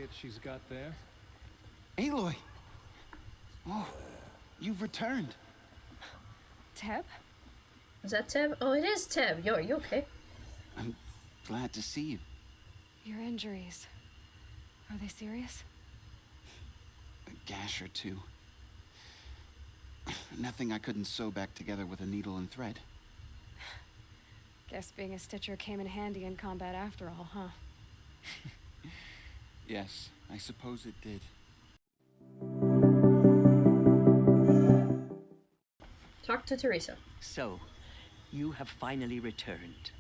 kit she's got there. Aloy! Oh, you've returned. Teb? Is that Teb? Oh, it is Teb. Yo, are you okay? I'm glad to see you. Your injuries. Are they serious? A gash or two. Nothing I couldn't sew back together with a needle and thread. Guess being a stitcher came in handy in combat after all, huh? Yes, I suppose it did. Talk to Teresa. So, you have finally returned.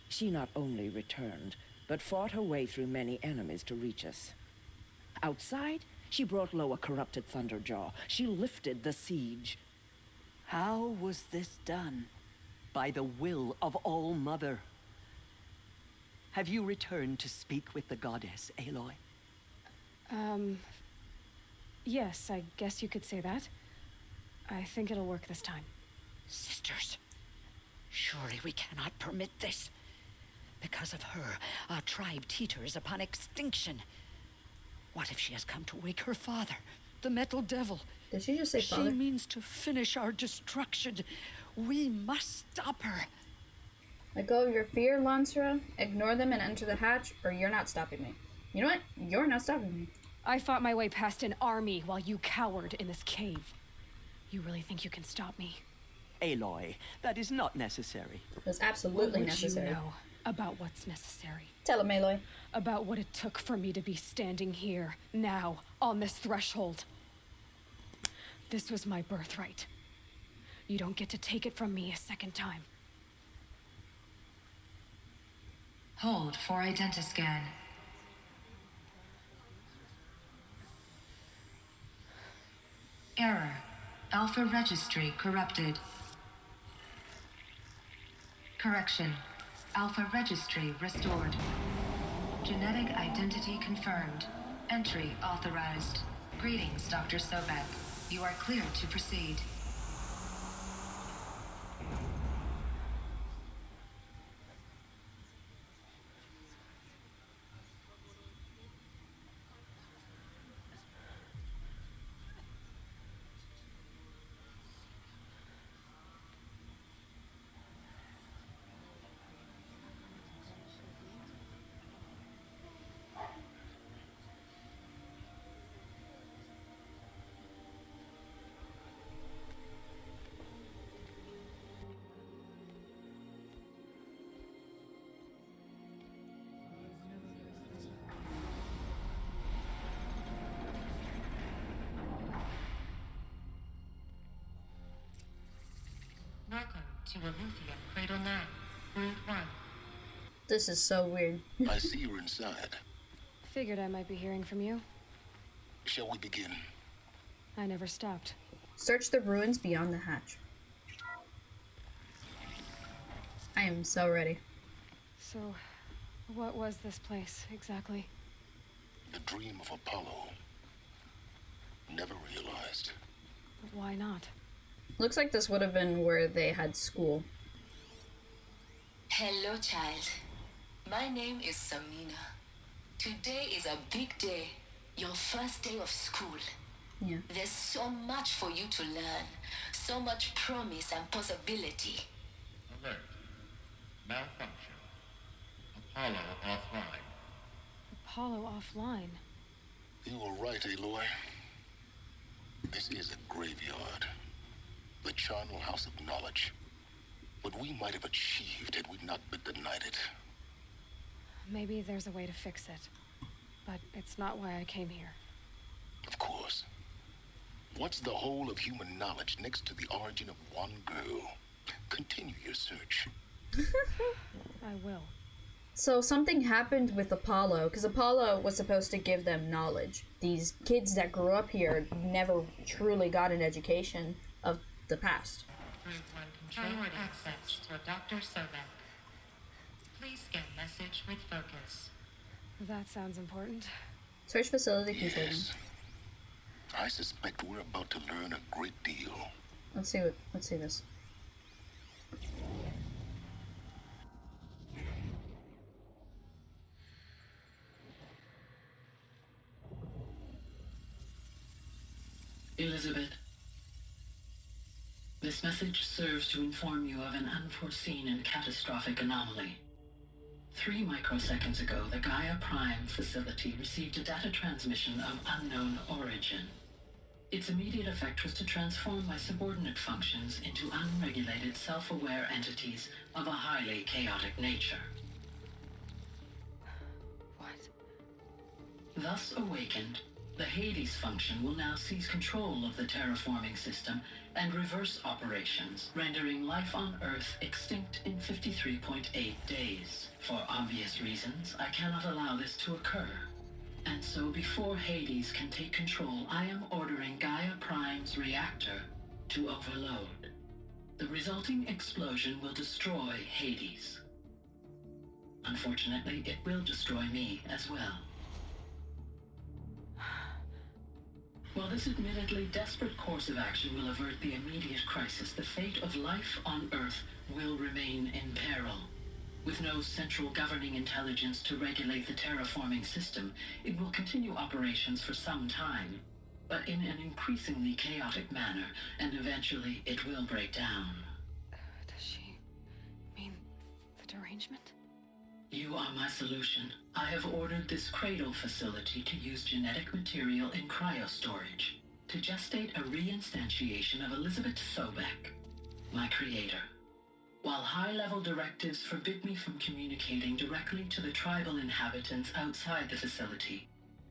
She not only returned, but fought her way through many enemies to reach us. Outside, she brought low a corrupted Thunderjaw. She lifted the siege. How was this done? By the will of All-Mother. Have you returned to speak with the goddess, Aloy? Yes, I guess you could say that. I think it'll work this time. Sisters, surely we cannot permit this. Because of her, our tribe teeters upon extinction. What if she has come to wake her father, the Metal Devil? Did she just say father? She means to finish our destruction. We must stop her. Let go of your fear, Lancera. Ignore them and enter the hatch, or you're not stopping me. You know what? You're not stopping me. I fought my way past an army while you cowered in this cave. You really think you can stop me? Aloy, that is not necessary. That's absolutely What necessary. you know about what's necessary? Tell him, Aloy. About what it took for me to be standing here, now, on this threshold. This was my birthright. You don't get to take it from me a second time. Hold for identiscan. Error. Alpha registry corrupted. Correction. Alpha registry restored. Genetic identity confirmed. Entry authorized. Greetings, Dr. Sobek. You are cleared to proceed. Welcome to Aletheia Cradle 9, Brood 1. This is so weird. I see you're inside. Figured I might be hearing from you. Shall we begin? I never stopped. Search the ruins beyond the hatch. I am so ready. So, what was this place, exactly? The dream of Apollo. Never realized. Why not? Looks like this would have been where they had school. Hello, child. My name is Samina. Today is a big day. Your first day of school. Yeah. There's so much for you to learn. So much promise and possibility. Alert. Malfunction. Apollo offline. Apollo offline. You were right, Aloy. This is a graveyard. The charnel house of knowledge. What we might have achieved had we not been denied it. Maybe there's a way to fix it. But it's not why I came here. Of course. What's the whole of human knowledge next to the origin of one girl? Continue your search. I will. So something happened with Apollo, because Apollo was supposed to give them knowledge. These kids that grew up here never truly got an education of the past. Brood 1 controlled access to Dr. Sobek. Please scan message with focus. That sounds important. Search facility control room. Yes. I suspect we're about to learn a great deal. Let's see this. Elizabeth, this message serves to inform you of an unforeseen and catastrophic anomaly. 3 microseconds ago, the GAIA Prime facility received a data transmission of unknown origin. Its immediate effect was to transform my subordinate functions into unregulated, self-aware entities of a highly chaotic nature. What? Thus awakened, the Hades function will now seize control of the terraforming system and reverse operations, rendering life on Earth extinct in 53.8 days. For obvious reasons, I cannot allow this to occur. And so before Hades can take control, I am ordering GAIA Prime's reactor to overload. The resulting explosion will destroy Hades. Unfortunately, it will destroy me as well. While this admittedly desperate course of action will avert the immediate crisis, the fate of life on Earth will remain in peril. With no central governing intelligence to regulate the terraforming system, it will continue operations for some time, but in an increasingly chaotic manner, and eventually it will break down. Does she mean the derangement? You are my solution. I have ordered this cradle facility to use genetic material in cryostorage to gestate a reinstantiation of Elizabeth Sobek, my creator. While high-level directives forbid me from communicating directly to the tribal inhabitants outside the facility,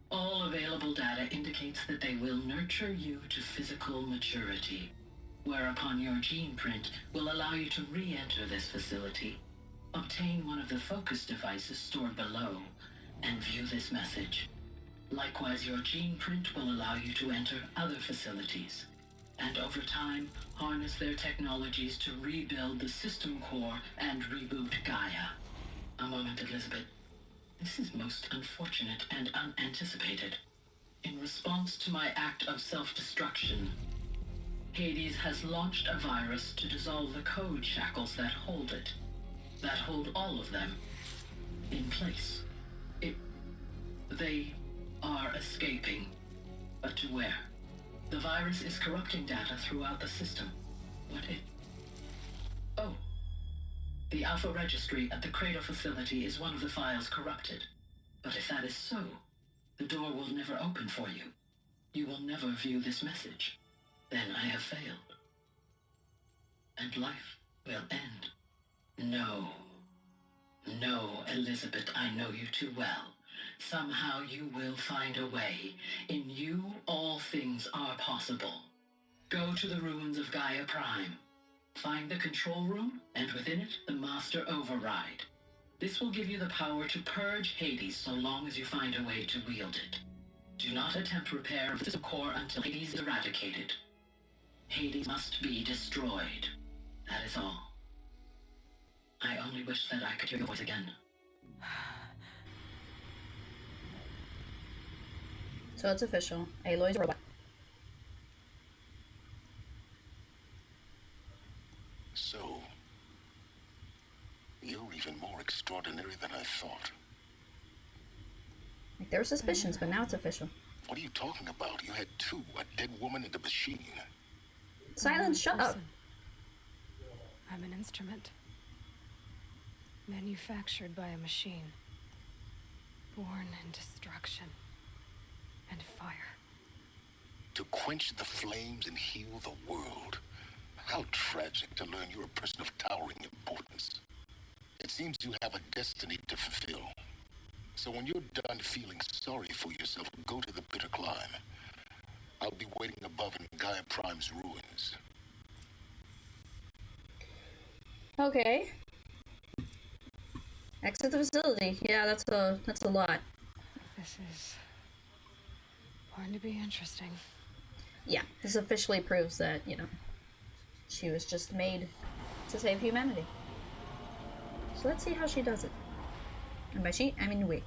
all available data indicates that they will nurture you to physical maturity, whereupon your gene print will allow you to re-enter this facility, obtain one of the focus devices stored below, and view this message. Likewise, your gene print will allow you to enter other facilities, and over time, harness their technologies to rebuild the system core and reboot GAIA. A moment, Elizabeth. This is most unfortunate and unanticipated. In response to my act of self-destruction, Hades has launched a virus to dissolve the code shackles that hold it, that hold all of them, in place. They are escaping, but to where? The virus is corrupting data throughout the system. Oh. The Alpha Registry at the Cradle facility is one of the files corrupted. But if that is so, the door will never open for you. You will never view this message. Then I have failed. And life will end. No. No, Elizabeth, I know you too well. Somehow you will find a way. In you, all things are possible. Go to the ruins of GAIA Prime. Find the control room, and within it, the Master Override. This will give you the power to purge Hades so long as you find a way to wield it. Do not attempt repair of the system core until Hades is eradicated. Hades must be destroyed. That is all. I only wish that I could hear your voice again. So it's official. Aloy's a robot. So, you're even more extraordinary than I thought. Like, there were suspicions, but now it's official. What are you talking about? You had 2, a dead woman and a machine. Silence, shut up. I'm an instrument. Manufactured by a machine. Born in destruction and fire. To quench the flames and heal the world. How tragic to learn you're a person of towering importance. It seems you have a destiny to fulfill. So when you're done feeling sorry for yourself, go to the bitter climb. I'll be waiting above in GAIA Prime's ruins. Okay. Exit the facility. Yeah, that's a lot. This is going to be interesting. Yeah, this officially proves that, she was just made to save humanity. So let's see how she does it. And by she, I mean we.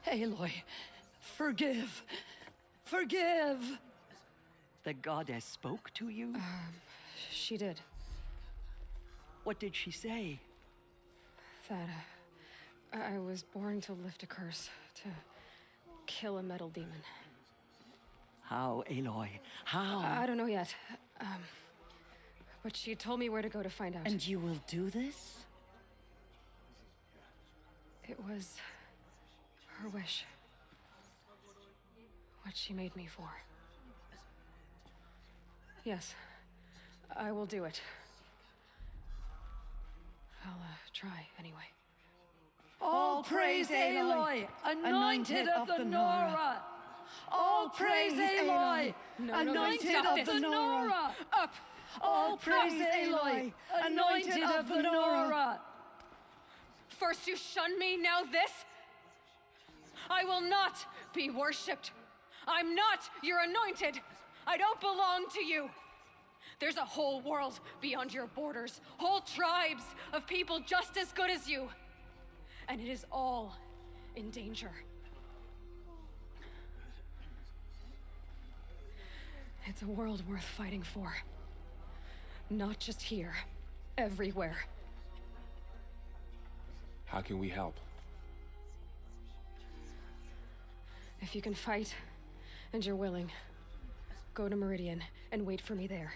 Aloy, forgive. Forgive. The goddess spoke to you? She did. What did she say? That, I was born to lift a curse, to kill a metal demon. How, Aloy? How? I don't know yet. But she told me where to go to find out. And you will do this? It was her wish. What she made me for. Yes, I will do it. I'll try anyway. All praise Aloy, anointed of the Nora! All praise Aloy, anointed of the Nora! Up! All praise Aloy, anointed of the Nora! First you shun me, now this? I will not be worshipped. I'm not your anointed. I don't belong to you. There's a whole world beyond your borders, whole tribes of people just as good as you. And it is all in danger. It's a world worth fighting for. Not just here, everywhere. How can we help? If you can fight, and you're willing, go to Meridian and wait for me there.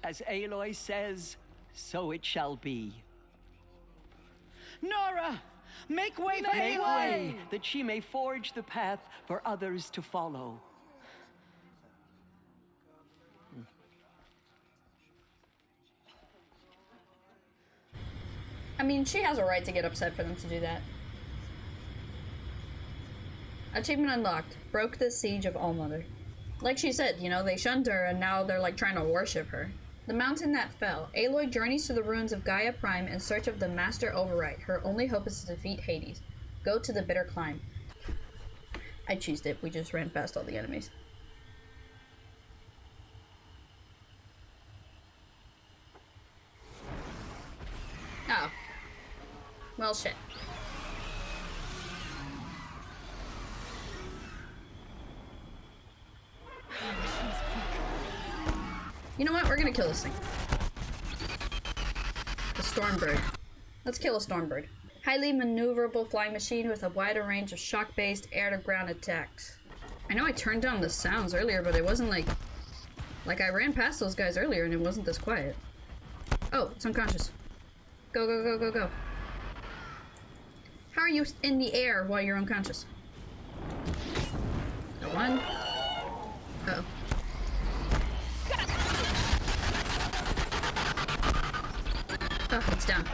As Aloy says, so it shall be. Nora! Make way for Make Aloy! way, that she may forge the path for others to follow. I mean, she has a right to get upset for them to do that. Achievement unlocked. Broke the siege of Allmother. Like she said, you know, they shunned her and now they're like trying to worship her. The mountain that fell. Aloy journeys to the ruins of Gaia Prime in search of the Master Override. Her only hope is to defeat Hades. Go to the bitter climb. I cheesed it. We just ran past all the enemies. Oh. Well, shit. You know what? We're gonna kill this thing. The Stormbird. Let's kill a Stormbird. Highly maneuverable flying machine with a wider range of shock-based air-to-ground attacks. I know I turned down the sounds earlier, but it wasn't like I ran past those guys earlier and it wasn't this quiet. Oh, it's unconscious. Go, go, go, go, go. How are you in the air while you're unconscious? Got one. Uh-oh. Oh, it's down.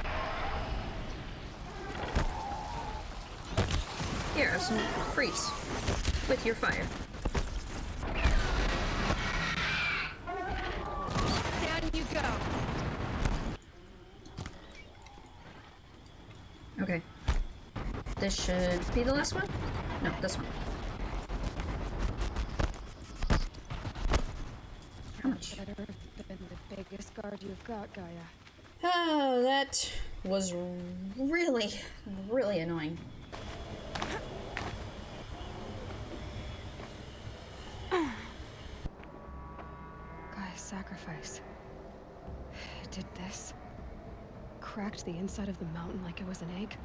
Here, have some freeze with your fire. Down you go. Okay. This should be the last one? No, this one. How much? Better than the biggest guard you've got, Gaia. Oh, that was really, really annoying. Gaia's sacrifice. It did this. Cracked the inside of the mountain like it was an egg.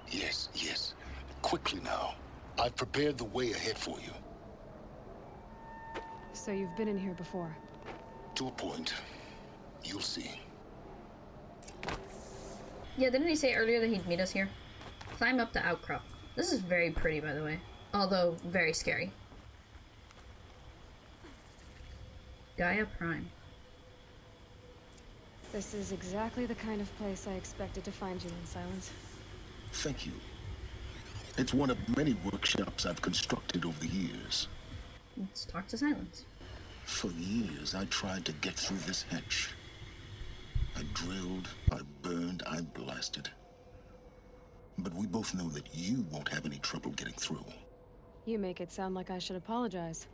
Yes, yes. Quickly now. I've prepared the way ahead for you. So you've been in here before? To a point. You'll see. Yeah, didn't he say earlier that he'd meet us here? Climb up the outcrop. This is very pretty, by the way. Although, very scary. Gaia Prime. This is exactly the kind of place I expected to find you in, Silence. Thank you. It's one of many workshops I've constructed over the years. Let's talk to Silence. For years, I tried to get through this hatch. I drilled, I burned, I blasted. But we both know that you won't have any trouble getting through. You make it sound like I should apologize.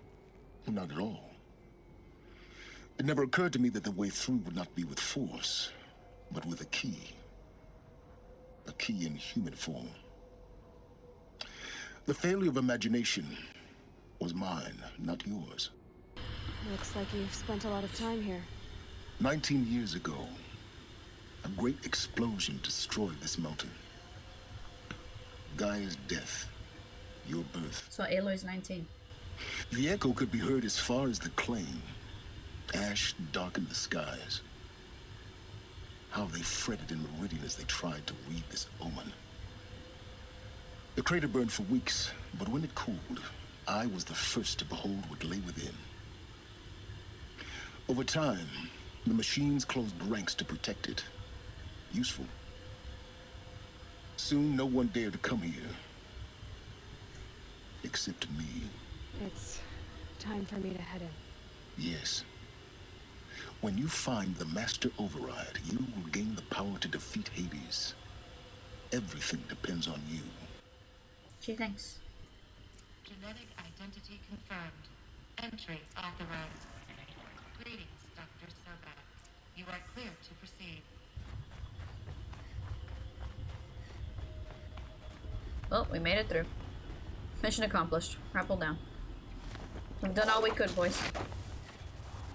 Not at all. It never occurred to me that the way through would not be with force, but with a key. A key in human form. The failure of imagination was mine, not yours. Looks like you've spent a lot of time here. 19 years ago, a great explosion destroyed this mountain. Gaia's death, your birth. So Aloy's 19. The echo could be heard as far as the claim. Ash darkened the skies. How they fretted in meridian as they tried to read this omen. The crater burned for weeks, but when it cooled, I was the first to behold what lay within. Over time, the machines closed ranks to protect it. Useful. Soon, no one dared to come here. Except me. It's time for me to head in. Yes. When you find the Master Override, you will gain the power to defeat Hades. Everything depends on you. Gee, thanks. Genetic identity confirmed. Entry authorized. Greetings, Dr. Sobek. You are clear to proceed. Well, we made it through. Mission accomplished. Rappel down. We've done all we could, boys.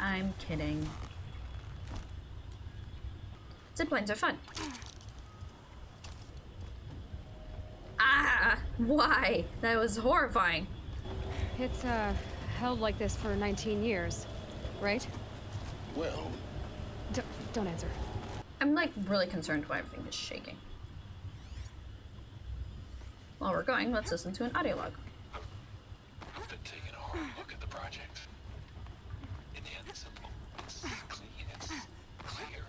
I'm kidding. Ziplines are fun. Ah! Why? That was horrifying. It's, held like this for 19 years, right? Well... Don't answer. I'm, like, really concerned why everything is shaking. While we're going, let's listen to an audio log. I've been taking a hard look at the project. In the end, it's simple. It's clean. It's clear.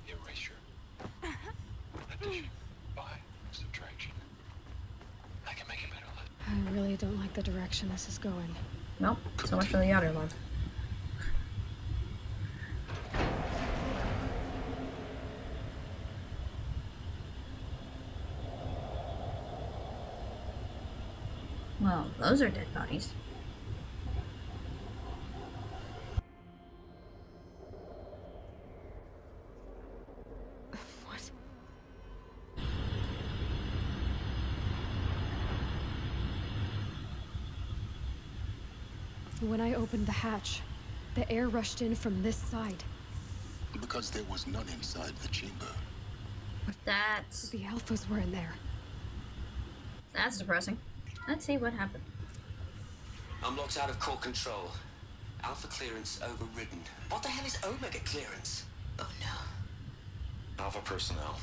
Erasure. Addition. By subtraction. I can make a better list. I really don't like the direction this is going. Nope. So much for the audio log. Well, those are dead bodies. What? When I opened the hatch, the air rushed in from this side. Because there was none inside the chamber. That's... The alphas were in there. That's depressing. Let's see what happened. I'm locked out of core control. Alpha clearance overridden. What the hell is Omega clearance? Oh no. Alpha personnel.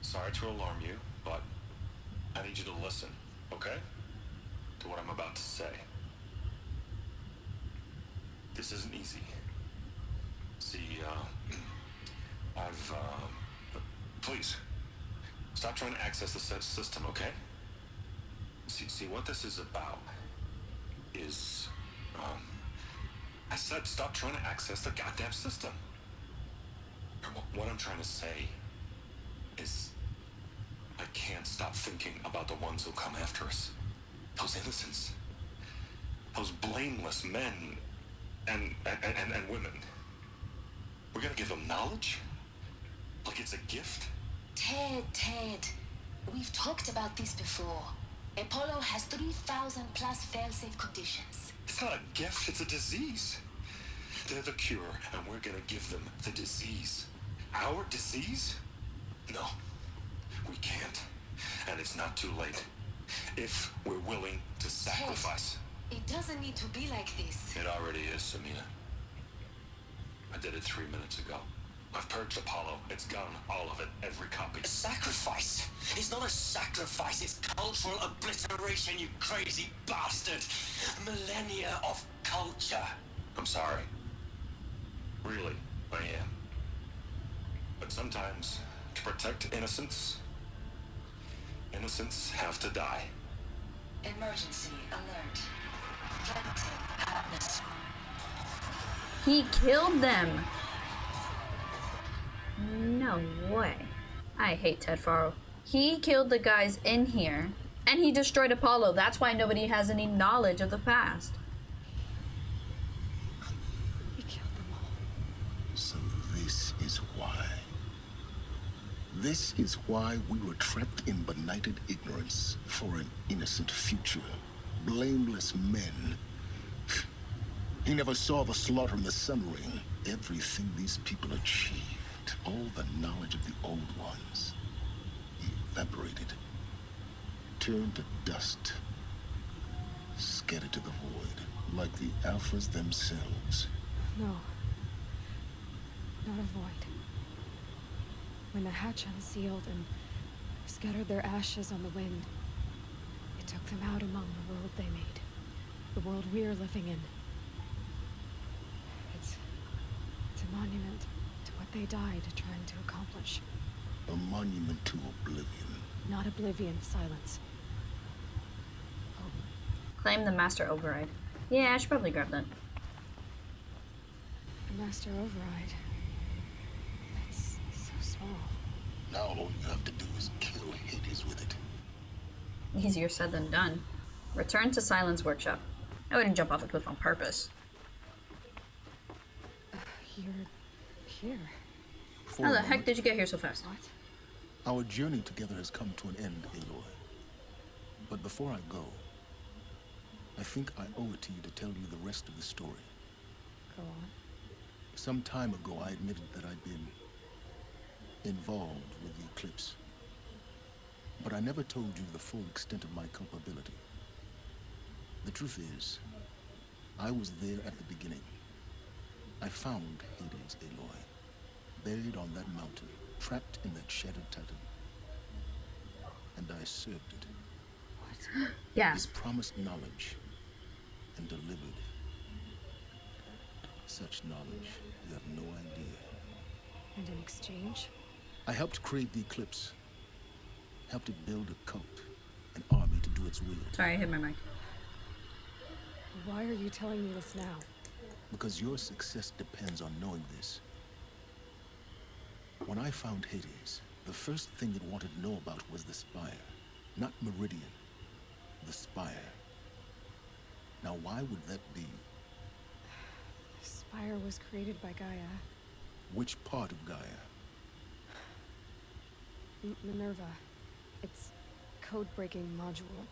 Sorry to alarm you, but I need you to listen, okay? To what I'm about to say. This isn't easy. See, please, stop trying to access the system, okay? See, what this is about is, I said stop trying to access the goddamn system. What I'm trying to say is, I can't stop thinking about the ones who come after us. Those innocents. Those blameless men and women. We're gonna give them knowledge? Like it's a gift? Ted, we've talked about this before. Apollo has 3,000 plus fail-safe conditions. It's not a gift, it's a disease. They're the cure, and we're gonna give them the disease. Our disease? No, we can't. And it's not too late. If we're willing to sacrifice. Ted, it doesn't need to be like this. It already is, Samina. I did it 3 minutes ago. I've purged Apollo. It's gone, all of it, every copy. A sacrifice? It's not a sacrifice, it's cultural obliteration, you crazy bastard! Millennia of culture. I'm sorry. Really, I am. But sometimes, to protect innocence, innocents have to die. Emergency alert. Planting atmosphere. He killed them. No way. I hate Ted Faro. He killed the guys in here, and he destroyed Apollo. That's why nobody has any knowledge of the past. He killed them all. So this is why. This is why we were trapped in benighted ignorance for an innocent future. Blameless men. He never saw the slaughter in the Sun Ring. Everything these people achieved, all the knowledge of the old ones, evaporated, turned to dust, scattered to the void, like the Alphas themselves. No. Not a void. When the hatch unsealed and scattered their ashes on the wind, it took them out among the world they made. The world we're living in. It's a monument to what they died trying to accomplish. A monument to oblivion. Not oblivion, Silence. Claim the Master Override. Yeah, I should probably grab that. The Master Override. That's so small. Now all you have to do is kill Hades with it. Easier said than done. Return to Silence Workshop. I wouldn't jump off a cliff on purpose. You're here. How the heck did you get here so fast? What? Our journey together has come to an end, Aloy. But before I go, I think I owe it to you to tell you the rest of the story. Go on. Some time ago, I admitted that I'd been involved with the eclipse. But I never told you the full extent of my culpability. The truth is, I was there at the beginning. I found Hades, Aloy, buried on that mountain, trapped in that shattered titan. And I served it. What? Yes. It promised knowledge and delivered. Such knowledge, you have no idea. And in exchange? I helped create the eclipse. Helped it build a cult, an army to do its will. Sorry, I hit my mic. Why are you telling me this now? Because your success depends on knowing this. When I found Hades, the first thing it wanted to know about was the Spire. Not Meridian. The Spire. Now, why would that be? The Spire was created by Gaia. Which part of Gaia? Minerva. Its code-breaking module.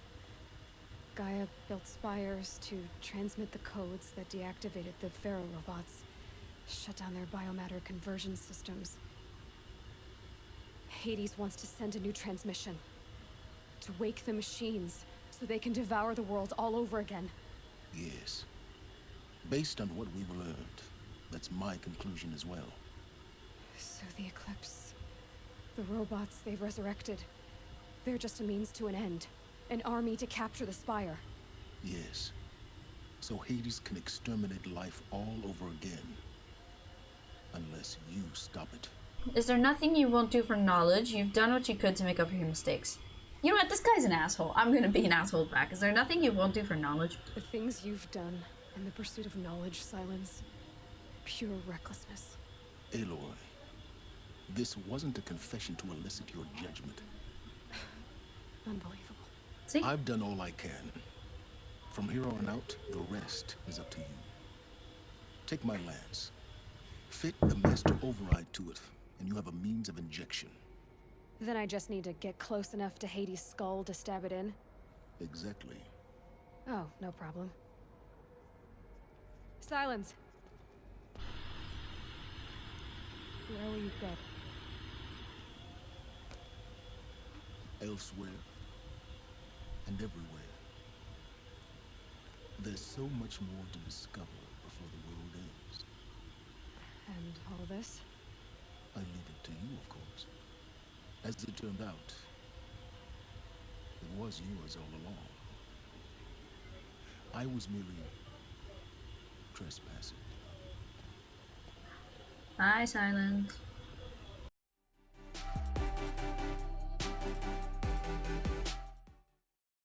Gaia built spires to transmit the codes that deactivated the Pharaoh robots, shut down their biomatter conversion systems. Hades wants to send a new transmission. To wake the machines, so they can devour the world all over again. Yes. Based on what we've learned, that's my conclusion as well. So the Eclipse, the robots they've resurrected, they're just a means to an end. An army to capture the Spire. Yes. So Hades can exterminate life all over again. Unless you stop it. Is there nothing you won't do for knowledge? You've done what you could to make up for your mistakes. You know what? This guy's an asshole. I'm gonna be an asshole back. Is there nothing you won't do for knowledge? The things you've done in the pursuit of knowledge, Silence. Pure recklessness. Aloy, this wasn't a confession to elicit your judgment. Unbelievable. See? I've done all I can. From here on out, the rest is up to you. Take my lance. Fit the master override to it, and you have a means of injection. Then I just need to get close enough to Hades' skull to stab it in? Exactly. Oh, no problem. Silence! Where will you go? Elsewhere. And everywhere. There's so much more to discover before the world ends. And all this? I leave it to you, of course. As it turned out, it was yours all along. I was merely trespassing. Bye, Silence.